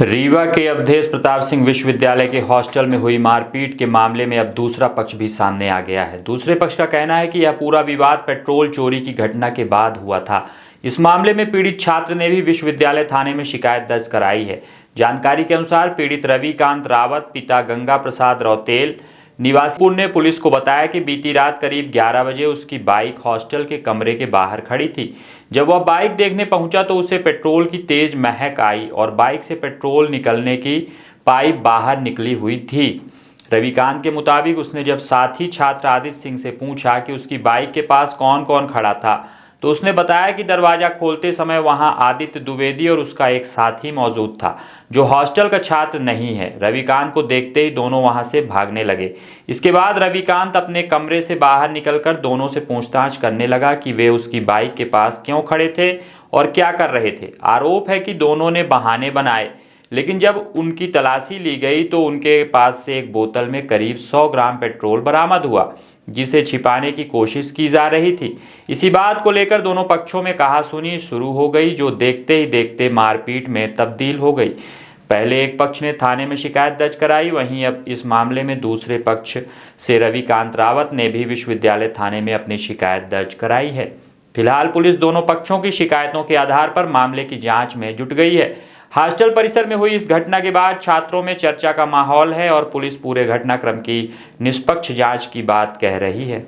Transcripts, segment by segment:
रीवा के अवधेश प्रताप सिंह विश्वविद्यालय के हॉस्टल में हुई मारपीट के मामले में अब दूसरा पक्ष भी सामने आ गया है। दूसरे पक्ष का कहना है कि यह पूरा विवाद पेट्रोल चोरी की घटना के बाद हुआ था। इस मामले में पीड़ित छात्र ने भी विश्वविद्यालय थाने में शिकायत दर्ज कराई है। जानकारी के अनुसार पीड़ित रविकांत रावत पिता गंगा प्रसाद रौतेल निवासी ने पुलिस को बताया कि बीती रात करीब 11 बजे उसकी बाइक हॉस्टल के कमरे के बाहर खड़ी थी। जब वह बाइक देखने पहुंचा तो उसे पेट्रोल की तेज महक आई और बाइक से पेट्रोल निकलने की पाइप बाहर निकली हुई थी। रविकांत के मुताबिक उसने जब साथी छात्र आदित्य सिंह से पूछा कि उसकी बाइक के पास कौन कौन खड़ा था तो उसने बताया कि दरवाज़ा खोलते समय वहां आदित्य द्विवेदी और उसका एक साथी मौजूद था जो हॉस्टल का छात्र नहीं है। रविकांत को देखते ही दोनों वहां से भागने लगे। इसके बाद रविकांत अपने कमरे से बाहर निकलकर दोनों से पूछताछ करने लगा कि वे उसकी बाइक के पास क्यों खड़े थे और क्या कर रहे थे। आरोप है कि दोनों ने बहाने बनाए, लेकिन जब उनकी तलाशी ली गई तो उनके पास से एक बोतल में करीब 100 ग्राम पेट्रोल बरामद हुआ जिसे छिपाने की कोशिश की जा रही थी। इसी बात को लेकर दोनों पक्षों में कहासुनी शुरू हो गई जो देखते ही देखते मारपीट में तब्दील हो गई। पहले एक पक्ष ने थाने में शिकायत दर्ज कराई, वहीं अब इस मामले में दूसरे पक्ष से रविकांत रावत ने भी विश्वविद्यालय थाने में अपनी शिकायत दर्ज कराई है। फिलहाल पुलिस दोनों पक्षों की शिकायतों के आधार पर मामले की जांच में जुट गई है। हॉस्टल परिसर में हुई इस घटना के बाद छात्रों में चर्चा का माहौल है और पुलिस पूरे घटनाक्रम की निष्पक्ष जांच की बात कह रही है।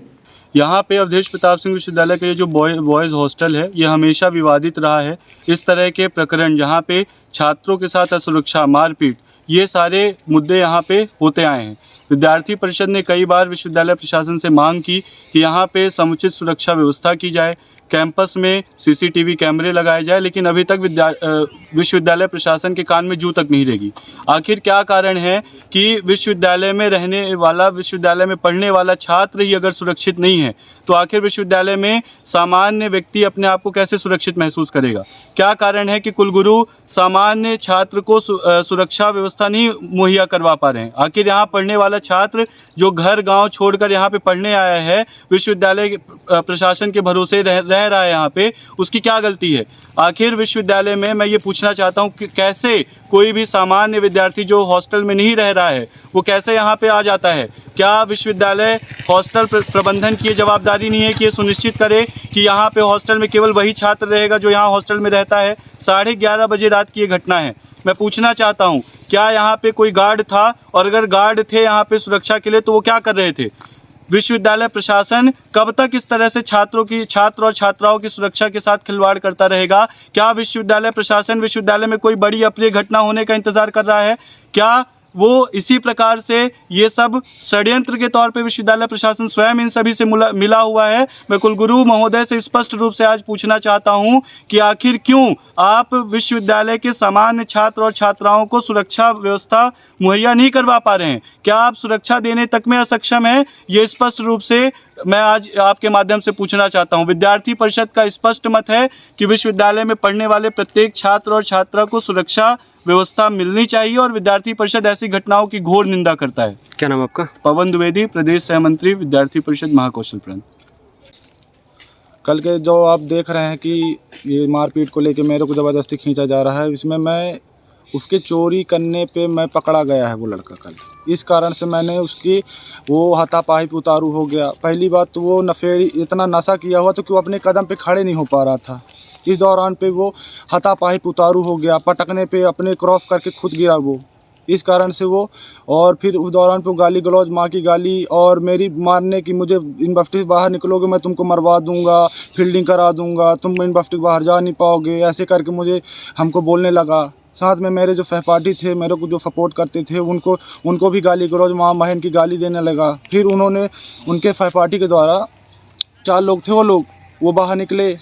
यहाँ पे अवधेश प्रताप सिंह विश्वविद्यालय का ये जो बॉयज़ हॉस्टल है ये हमेशा विवादित रहा है। इस तरह के प्रकरण जहाँ पे छात्रों के साथ असुरक्षा, मारपीट, ये सारे मुद्दे यहाँ पे होते आए हैं। विद्यार्थी परिषद ने कई बार विश्वविद्यालय प्रशासन से मांग की कि यहाँ पे समुचित सुरक्षा व्यवस्था की जाए, कैंपस में सीसीटीवी कैमरे लगाए जाए, लेकिन अभी तक विश्वविद्यालय प्रशासन के कान में जू तक नहीं लगी। आखिर क्या कारण है कि विश्वविद्यालय में रहने वाला, विश्वविद्यालय में पढ़ने वाला छात्र ही अगर सुरक्षित नहीं है तो आखिर विश्वविद्यालय में सामान्य व्यक्ति अपने आप को कैसे सुरक्षित महसूस करेगा? क्या कारण है कि कुलगुरु सामान्य छात्र को सुरक्षा व्यवस्था नहीं मुहैया करवा पा रहे हैं? आखिर यहाँ पढ़ने वाला छात्र जो घर गाँव छोड़कर यहाँ पे पढ़ने आया है, विश्वविद्यालय प्रशासन के भरोसे रह रहा है यहाँ पे, उसकी क्या गलती है? आखिर विश्वविद्यालय में मैं ये पूछना चाहता हूँ कि कैसे कोई भी सामान्य विद्यार्थी जो हॉस्टल में नहीं रह रहा है वो कैसे यहाँ पे आ जाता है? क्या विश्वविद्यालय हॉस्टल प्रबंधन की जवाबदारी नहीं है कि ये सुनिश्चित करे कि यहाँ पे हॉस्टल में केवल वही छात्र रहेगा जो यहाँ हॉस्टल में रहता है? 11:30 बजे रात की ये घटना है। मैं पूछना चाहता हूँ क्या यहाँ पे कोई गार्ड था, और अगर गार्ड थे यहाँ पे सुरक्षा के लिए तो वो क्या कर रहे थे? विश्वविद्यालय प्रशासन कब तक इस तरह से छात्र और छात्राओं की सुरक्षा के साथ खिलवाड़ करता रहेगा? क्या विश्वविद्यालय प्रशासन विश्वविद्यालय में कोई बड़ी अप्रिय घटना होने का इंतजार कर रहा है? क्या वो इसी प्रकार से ये सब षड्यंत्र के तौर पे विश्वविद्यालय प्रशासन स्वयं इन सभी से मिला हुआ है? मैं कुलगुरु महोदय से स्पष्ट रूप से आज पूछना चाहता हूं कि आखिर क्यों आप विश्वविद्यालय के सामान्य छात्र और छात्राओं को सुरक्षा व्यवस्था मुहैया नहीं करवा पा रहे हैं? क्या आप सुरक्षा देने तक में असक्षम हैं? ये स्पष्ट रूप से मैं आज आपके माध्यम से पूछना चाहता हूं। विद्यार्थी परिषद का स्पष्ट मत है कि विश्वविद्यालय में पढ़ने वाले प्रत्येक छात्र और छात्रा को सुरक्षा व्यवस्था मिलनी चाहिए और विद्यार्थी परिषद ऐसी घटनाओं की घोर निंदा करता है। क्या नाम आपका? पवन द्विवेदी, प्रदेश सह मंत्री विद्यार्थी परिषद महाकौशल प्रांत। कल के जो आप देख रहे हैं कि ये मारपीट को लेके मेरे को ज़बरदस्ती खींचा जा रहा है, इसमें मैं उसके चोरी करने पे मैं पकड़ा गया है वो लड़का कल। इस कारण से मैंने उसकी वो हाथापाई पे उतारू हो गया। पहली बात तो वो नशेड़ी, इतना नशा किया हुआ तो कि वो अपने कदम पे खड़े नहीं हो पा रहा था। इस दौरान पे वो हाथापाई पे उतारू हो गया, पटकने पे अपने क्रॉस करके खुद गिरा वो। इस कारण से वो, और फिर उस दौरान पे गाली गलौज, माँ की गाली और मेरी मारने की, मुझे यूनिवर्सिटी से बाहर निकलोगे मैं तुमको मरवा दूंगा, फील्डिंग करा दूंगा, तुम यूनिवर्सिटी के बाहर जा नहीं पाओगे, ऐसे करके मुझे हमको बोलने लगा। साथ में मेरे जो सहपाठी थे, मेरे को जो सपोर्ट करते थे, उनको भी गाली गलौज, माँ बहन की गाली देने लगा। फिर उन्होंने, उनके सहपाठी के द्वारा 4 लोग थे, वो बाहर निकले,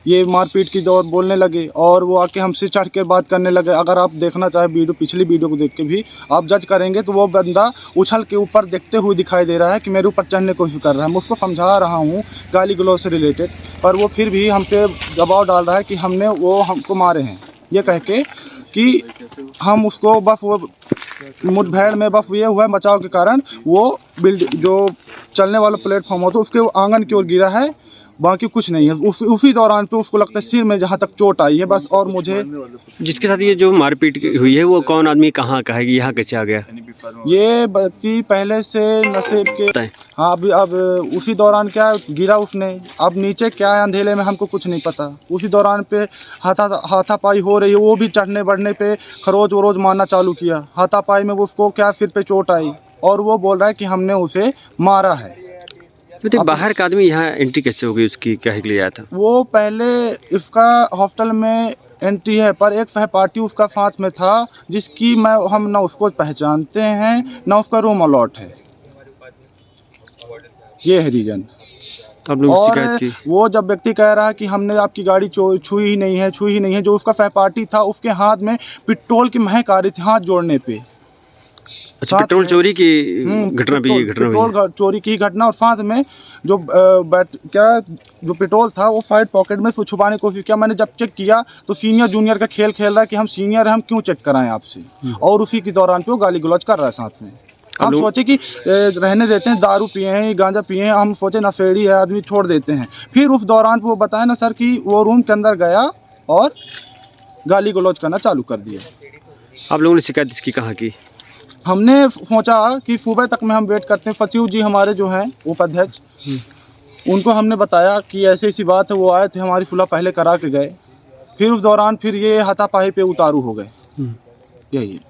ये मारपीट की दौर बोलने लगे और वो आके हमसे चढ़ के बात करने लगे। अगर आप देखना चाहे वीडियो, पिछली वीडियो को देख के भी आप जज करेंगे तो वो बंदा उछल के ऊपर देखते हुए दिखाई दे रहा है कि मेरे ऊपर चढ़ने की कोशिश कर रहा है। मैं उसको समझा रहा हूँ गाली गलौज से रिलेटेड, पर वो फिर भी हमसे दबाव डाल रहा है कि हमको मारे हैं, ये कह के कि हम उसको बस वो मुठभेड़ में बस ये हुआ बचाव के कारण वो जो चलने वाला प्लेटफॉर्म होता है उसके आंगन की ओर गिरा है बाकी कुछ नहीं है। उसी दौरान पे उसको लगता है सिर में जहाँ तक चोट आई है बस। और मुझे जिसके साथ ये जो मारपीट हुई है वो कौन आदमी, कहाँ का है, यहाँ कैसे आ गया? ये व्यक्ति पहले से नशे के। बताएं। हाँ, अब उसी दौरान क्या गिरा उसने, अब नीचे क्या है अंधेले में हमको कुछ नहीं पता। उसी दौरान पे हाथापाई हो रही है, वो भी चढ़ने बढ़ने पे खरोच वरोज मारना चालू किया। हाथापाई में उसको क्या सिर पे चोट आई और वो बोल रहा है कि हमने उसे मारा है। तो बाहर का आदमी यहाँ एंट्री कैसे हो गई उसकी, क्या के लिए आया था? वो पहले इसका हॉस्टल में एंट्री है, पर एक सहपाठी उसका साथ में था जिसकी हम ना उसको पहचानते हैं ना उसका रूम अलॉट है। ये है रीजन। तो आप लोग शिकायत की? वो जब व्यक्ति कह रहा है कि हमने आपकी गाड़ी छुई ही नहीं है, जो उसका सहपाठी था उसके हाथ में पेट्रोल की महक आ रही थी हाथ जोड़ने पे। अच्छा, पेट्रोल चोरी की घटना भी, घटना हुई? पेट्रोल चोरी की घटना, और साथ में जो जो पेट्रोल था वो साइड पॉकेट में छुपाने की कोशिश किया। मैंने जब चेक किया तो सीनियर जूनियर का खेल खेल रहा है कि हम सीनियर हैं, हम क्यों चेक कराएं आपसे। और उसी के दौरान पे वो गाली गलौज कर रहा है साथ में। हम सोचे कि रहने देते हैं, दारू पिए हैं, गांजा पिए हैं, हम सोचे नशेड़ी है आदमी, छोड़ देते हैं। फिर उस दौरान पे वो बताया ना सर कि वो रूम के अंदर गया और गाली गलौज करना चालू कर दिया। आप लोगों ने शिकायत इसकी कहाँ की? हमने सोचा कि सुबह तक में हम वेट करते हैं। सचिव जी हमारे जो हैं उपाध्यक्ष, उनको हमने बताया कि ऐसी ऐसी बात है। वो आए थे, हमारी सुलह पहले करा के गए। फिर उस दौरान फिर ये हाथापाई पे उतारू हो गए। यही है।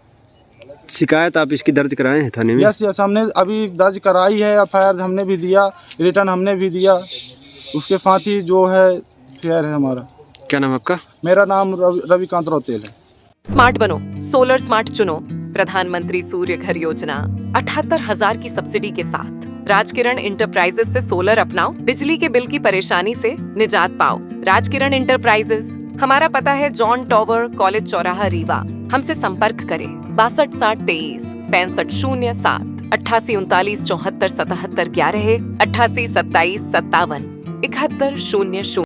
शिकायत आप इसकी दर्ज कराए हैं थाने में? यस, हमने अभी दर्ज कराई है, एफआईआर हमने भी दिया, रिटर्न हमने भी दिया। उसके साथ ही जो है फेयर है हमारा। क्या नाम आपका? मेरा नाम रविकांत रौतेल है। स्मार्ट बनो, सोलर स्मार्ट चुनो। प्रधानमंत्री सूर्य घर योजना 78,000 की सब्सिडी के साथ राजकिरण इंटरप्राइजेस से सोलर अपनाओ, बिजली के बिल की परेशानी से निजात पाओ। राजकिरण इंटरप्राइजेस, हमारा पता है जॉन टॉवर, कॉलेज चौराहा, रीवा। हमसे संपर्क करें 62 60 23 65 07 88 39 74 77 11 88 27 57 71 00।